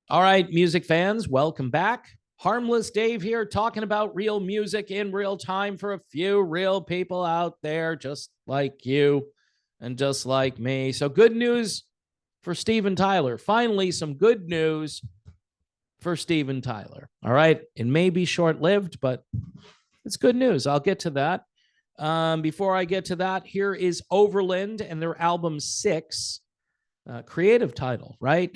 All right, music fans, welcome back. Harmless Dave here, talking about real music in real time for a few real people out there just like you and just like me. So, good news for Steven Tyler. Finally, some good news for Steven Tyler. All right, it may be short lived, but it's good news. I'll get to that. Before I get to that, here is Overland and their album Six. Creative title, right?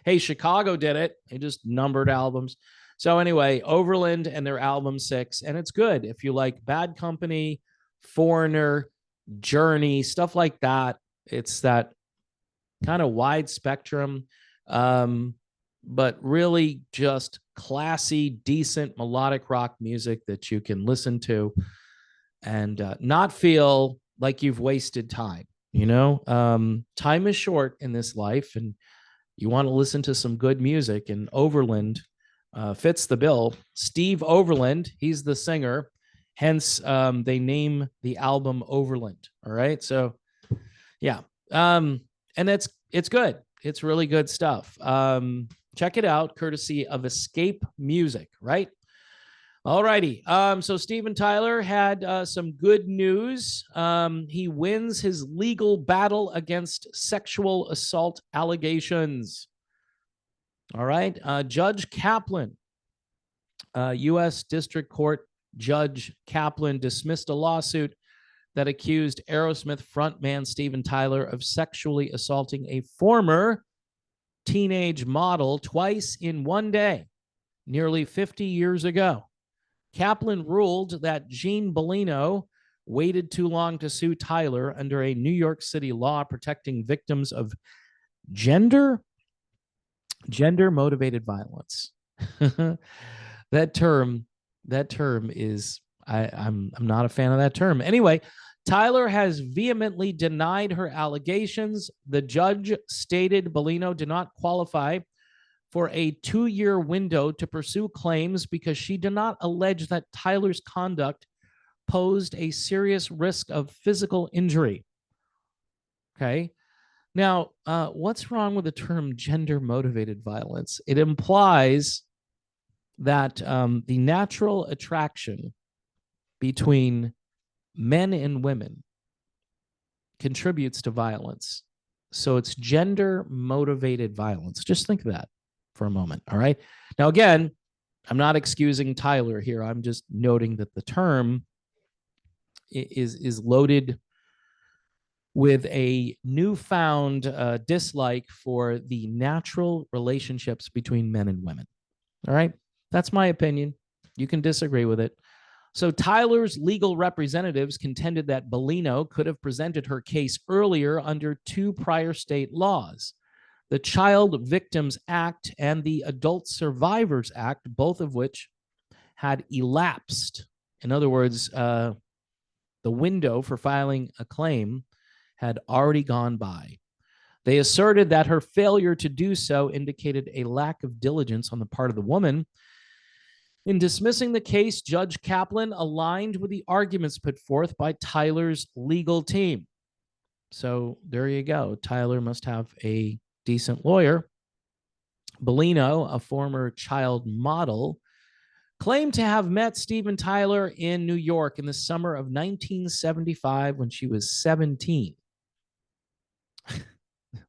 Hey, Chicago did it. They just numbered albums. So anyway, Overland and their album Six, and it's good if you like Bad Company, Foreigner, Journey, stuff like that. It's that kind of wide spectrum, but really just classy, decent melodic rock music that you can listen to and not feel like you've wasted time. Time is short in this life, and you want to listen to some good music, and Overland fits the bill. Steve Overland, he's the singer. Hence, they name the album Overland. All right. So, yeah. And it's good. It's really good stuff. Check it out, courtesy of Escape Music, right? All righty. So Steven Tyler had some good news. He wins his legal battle against sexual assault allegations. All right. Judge Kaplan, U.S. District Court Judge Kaplan, dismissed a lawsuit that accused Aerosmith frontman Steven Tyler of sexually assaulting a former teenage model twice in one day, nearly 50 years ago. Kaplan ruled that Jean Bellino waited too long to sue Tyler under a New York City law protecting victims of gender motivated violence. that term is I'm not a fan of that term. Anyway, Tyler has vehemently denied her allegations. The judge stated Bellino did not qualify for a 2-year window to pursue claims because she did not allege that Tyler's conduct posed a serious risk of physical injury. Okay. Now, what's wrong with the term gender-motivated violence? It implies that the natural attraction between men and women contributes to violence. So it's gender-motivated violence. Just think of that for a moment. All right. Now, again, I'm not excusing Tyler here. I'm just noting that the term is loaded with a newfound dislike for the natural relationships between men and women. All right. That's my opinion. You can disagree with it. So Tyler's legal representatives contended that Bellino could have presented her case earlier under 2 prior state laws, the Child Victims Act and the Adult Survivors Act, both of which had elapsed. In other words, the window for filing a claim had already gone by. They asserted that her failure to do so indicated a lack of diligence on the part of the woman. In dismissing the case, Judge Kaplan aligned with the arguments put forth by Tyler's legal team. So there you go. Tyler must have a decent lawyer. Bellino, a former child model, claimed to have met Steven Tyler in New York in the summer of 1975 when she was 17.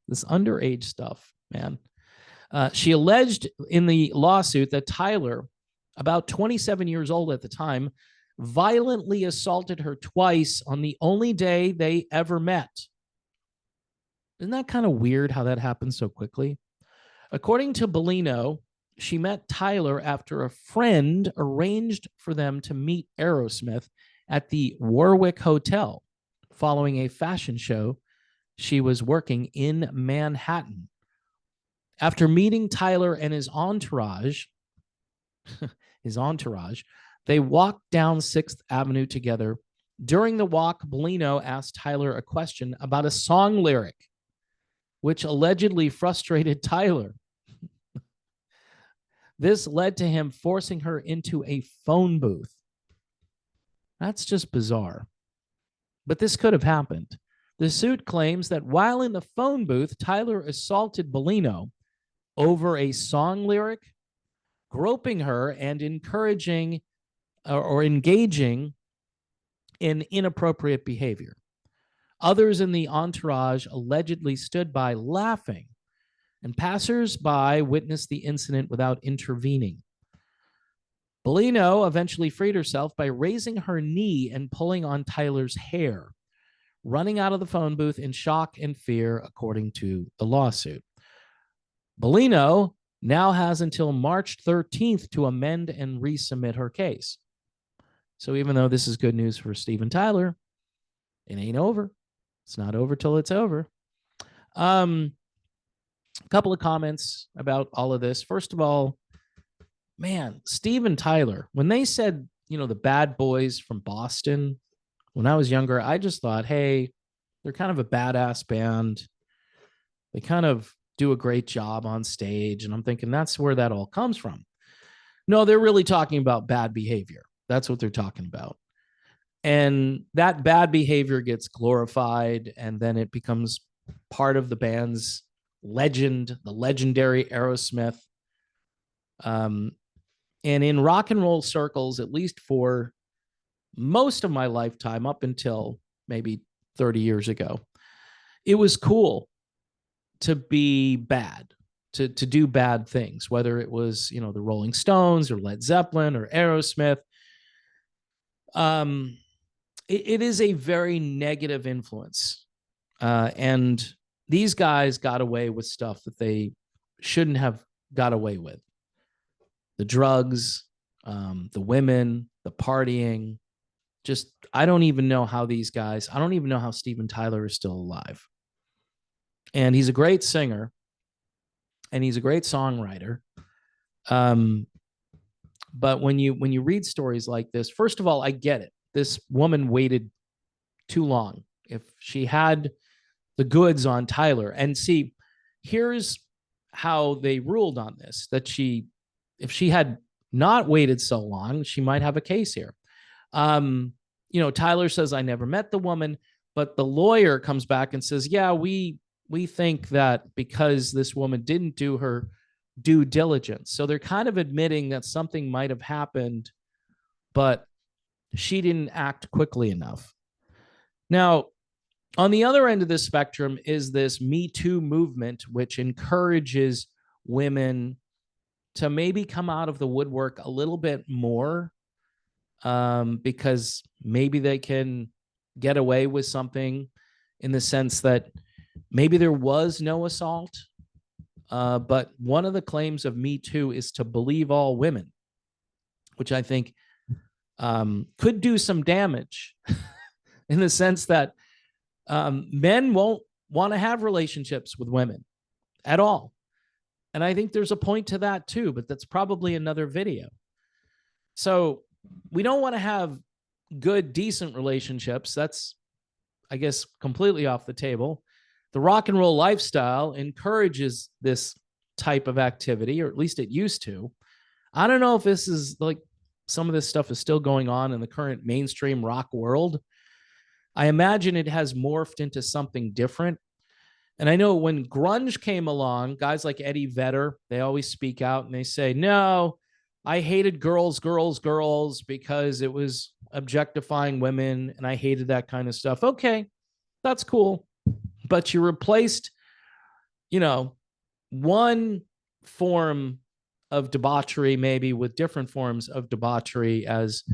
This underage stuff, man. She alleged in the lawsuit that Tyler, about 27 years old at the time, violently assaulted her twice on the only day they ever met. Isn't that kind of weird how that happened so quickly? According to Bellino, she met Tyler after a friend arranged for them to meet Aerosmith at the Warwick Hotel following a fashion show she was working in Manhattan. After meeting Tyler and his entourage, they walked down 6th Avenue together. During the walk, Bellino asked Tyler a question about a song lyric, which allegedly frustrated Tyler. This led to him forcing her into a phone booth. That's just bizarre. But this could have happened. The suit claims that while in the phone booth, Tyler assaulted Bellino over a song lyric, groping her and encouraging or engaging in inappropriate behavior. Others in the entourage allegedly stood by laughing, and passers-by witnessed the incident without intervening. Bellino eventually freed herself by raising her knee and pulling on Tyler's hair, running out of the phone booth in shock and fear, according to the lawsuit. Bellino now has until March 13th to amend and resubmit her case. So even though this is good news for Steven Tyler, it ain't over. It's not over till it's over. A couple of comments about all of this. First of all, man, Steven Tyler, when they said, the Bad Boys from Boston, when I was younger, I just thought, hey, they're kind of a badass band. They kind of do a great job on stage. And I'm thinking that's where that all comes from. No, they're really talking about bad behavior. That's what they're talking about. And that bad behavior gets glorified, and then it becomes part of the band's legend, the legendary Aerosmith. And in rock and roll circles, at least for most of my lifetime, up until maybe 30 years ago, it was cool to be bad, to do bad things, whether it was, the Rolling Stones or Led Zeppelin or Aerosmith. It is a very negative influence. And these guys got away with stuff that they shouldn't have got away with. The drugs, the women, the partying. Just, I don't even know how Steven Tyler is still alive. And he's a great singer, and he's a great songwriter. But when you read stories like this, first of all, I get it. This woman waited too long. If she had the goods on Tyler, and see, here's how they ruled on this, that if she had not waited so long, she might have a case here. Tyler says, I never met the woman, but the lawyer comes back and says, yeah, we think that because this woman didn't do her due diligence. So they're kind of admitting that something might have happened, but she didn't act quickly enough. Now, on the other end of the spectrum is this Me Too movement, which encourages women to maybe come out of the woodwork a little bit more, because maybe they can get away with something, in the sense that maybe there was no assault. But one of the claims of Me Too is to believe all women, which I think could do some damage in the sense that men won't want to have relationships with women at all. And I think there's a point to that too, but that's probably another video. So we don't want to have good, decent relationships. That's, I guess, completely off the table. The rock and roll lifestyle encourages this type of activity, or at least it used to. I don't know if this is like, some of this stuff is still going on in the current mainstream rock world. I imagine it has morphed into something different. And I know when grunge came along, guys like Eddie Vedder, they always speak out and they say, no, I hated girls because it was objectifying women, and I hated that kind of stuff. Okay, that's cool. But you replaced, one form of debauchery maybe with different forms of debauchery, as,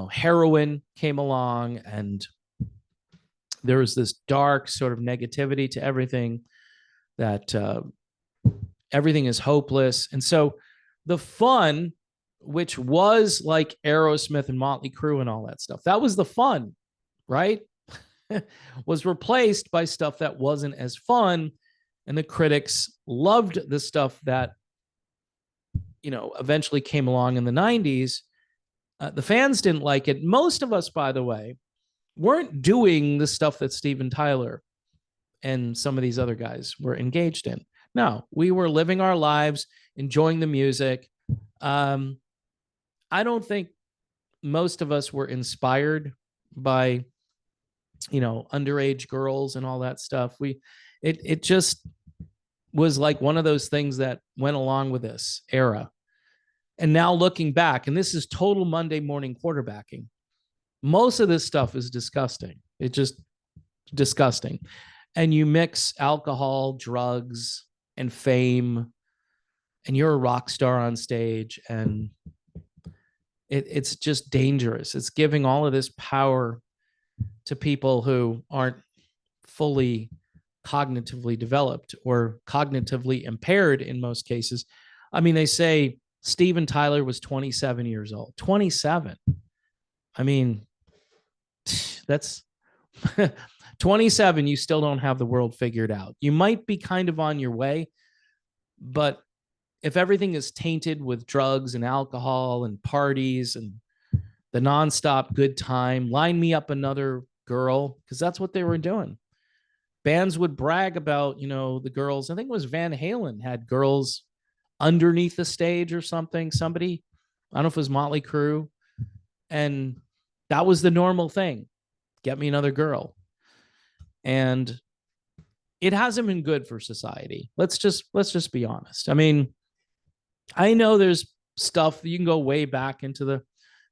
heroin came along, and there was this dark sort of negativity to everything, that everything is hopeless. And so the fun, which was like Aerosmith and Motley Crue and all that stuff, that was the fun, right? was replaced by stuff that wasn't as fun. And the critics loved the stuff that, eventually came along in the 90s. The fans didn't like it. Most of us, by the way, weren't doing the stuff that Steven Tyler and some of these other guys were engaged in. No, we were living our lives, enjoying the music. I don't think most of us were inspired by, underage girls and all that stuff. It just, was like one of those things that went along with this era. And now looking back, and this is total Monday morning quarterbacking, most of this stuff is disgusting. It's just disgusting. And you mix alcohol, drugs, and fame, and you're a rock star on stage, and it's just dangerous. It's giving all of this power to people who aren't fully cognitively developed or cognitively impaired in most cases. I mean, they say Steven Tyler was 27 years old. 27. I mean, that's 27. You still don't have the world figured out. You might be kind of on your way, but if everything is tainted with drugs and alcohol and parties and the nonstop good time, line me up another girl, because that's what they were doing. Bands would brag about, the girls. I think it was Van Halen had girls underneath the stage or something. Somebody, I don't know if it was Motley Crue. And that was the normal thing. Get me another girl. And it hasn't been good for society. Let's just be honest. I mean, I know there's stuff you can go way back into the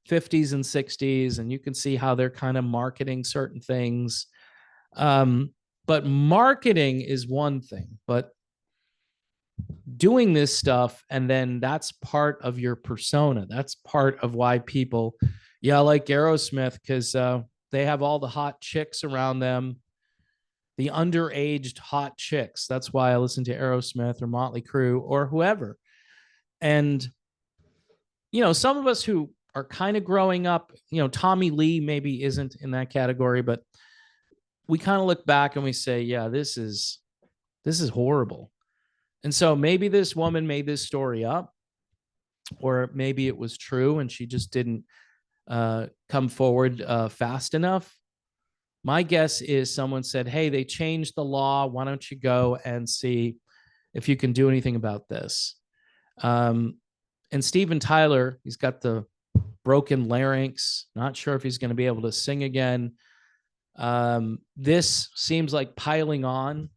50s and 60s, and you can see how they're kind of marketing certain things. But marketing is one thing, but doing this stuff, and then that's part of your persona. That's part of why people, like Aerosmith, because they have all the hot chicks around them, the underaged hot chicks. That's why I listen to Aerosmith or Motley Crue or whoever. And, some of us who are kind of growing up, Tommy Lee maybe isn't in that category, but we kind of look back and we say, yeah, this is horrible. And so maybe this woman made this story up, or maybe it was true and she just didn't come forward fast enough. My guess is someone said, hey, they changed the law. Why don't you go and see if you can do anything about this? And Steven Tyler, he's got the broken larynx. Not sure if he's going to be able to sing again. This seems like piling on.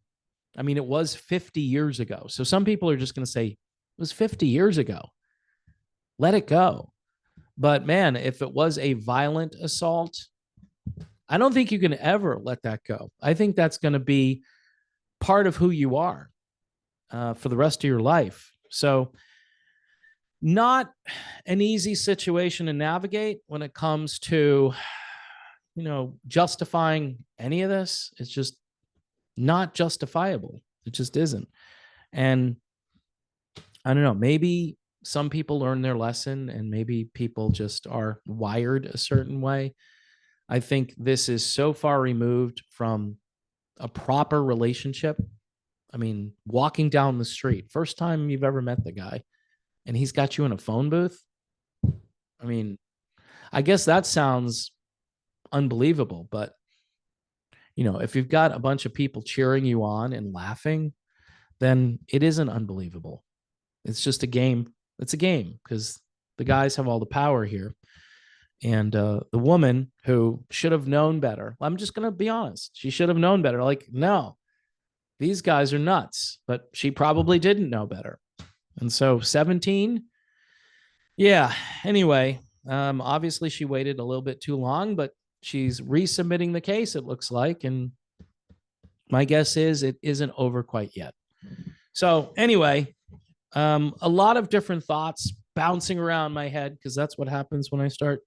I mean, it was 50 years ago. So some people are just going to say, it was 50 years ago. Let it go. But man, if it was a violent assault, I don't think you can ever let that go. I think that's going to be part of who you are for the rest of your life. So not an easy situation to navigate when it comes to, justifying any of this. It's just not justifiable. It just isn't. And I don't know, maybe some people learn their lesson and maybe people just are wired a certain way. I think this is so far removed from a proper relationship. I mean, walking down the street, first time you've ever met the guy, and he's got you in a phone booth. I mean, I guess that sounds unbelievable, but if you've got a bunch of people cheering you on and laughing, then it isn't unbelievable. It's just a game. It's a game because the guys have all the power here. And the woman who should have known better, I'm just going to be honest. She should have known better. Like, no, these guys are nuts, but she probably didn't know better. And so 17. Yeah. Anyway, obviously she waited a little bit too long, but she's resubmitting the case, it looks like. And my guess is it isn't over quite yet. So anyway, a lot of different thoughts bouncing around my head because that's what happens when I start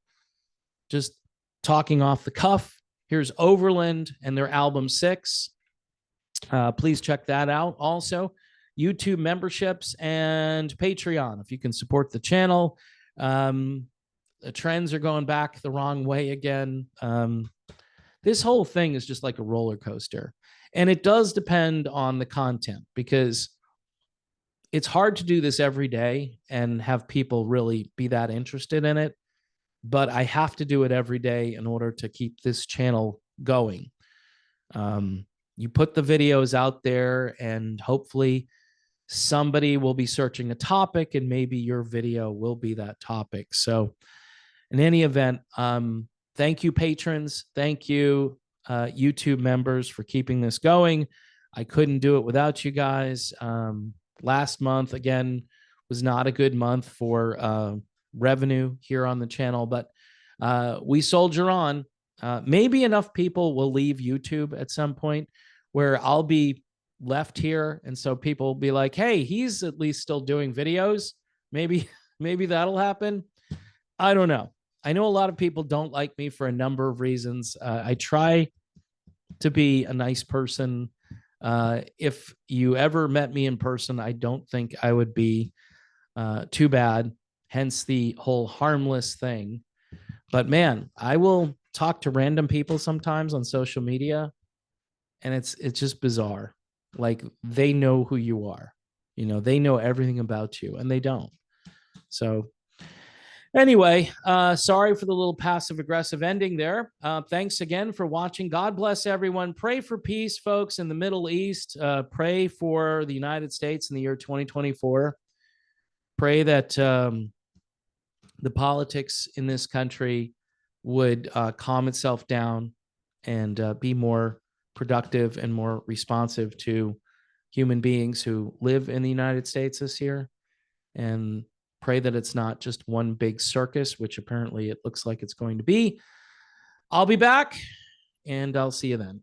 just talking off the cuff. Here's Overland and their album 6. Please check that out. Also, YouTube memberships and Patreon if you can support the channel. The trends are going back the wrong way again. This whole thing is just like a roller coaster. And it does depend on the content because it's hard to do this every day and have people really be that interested in it. But I have to do it every day in order to keep this channel going. You put the videos out there and hopefully somebody will be searching a topic and maybe your video will be that topic. So in any event, thank you, patrons. Thank you, YouTube members, for keeping this going. I couldn't do it without you guys. Last month, again, was not a good month for revenue here on the channel, but we soldier on. Maybe enough people will leave YouTube at some point where I'll be left here. And so people will be like, hey, he's at least still doing videos. Maybe, maybe that'll happen. I don't know. I know a lot of people don't like me for a number of reasons. I try to be a nice person. If you ever met me in person, I don't think I would be too bad. Hence the whole harmless thing. But man, I will talk to random people sometimes on social media, and it's just bizarre. Like they know who you are. You know, they know everything about you, and they don't. So anyway, sorry for the little passive aggressive ending there. Thanks again for watching. God bless everyone. Pray for peace, folks, in the Middle East. Pray for the United States in the year 2024. Pray that the politics in this country would calm itself down and be more productive and more responsive to human beings who live in the United States this year. And pray that it's not just one big circus, which apparently it looks like it's going to be. I'll be back, and I'll see you then.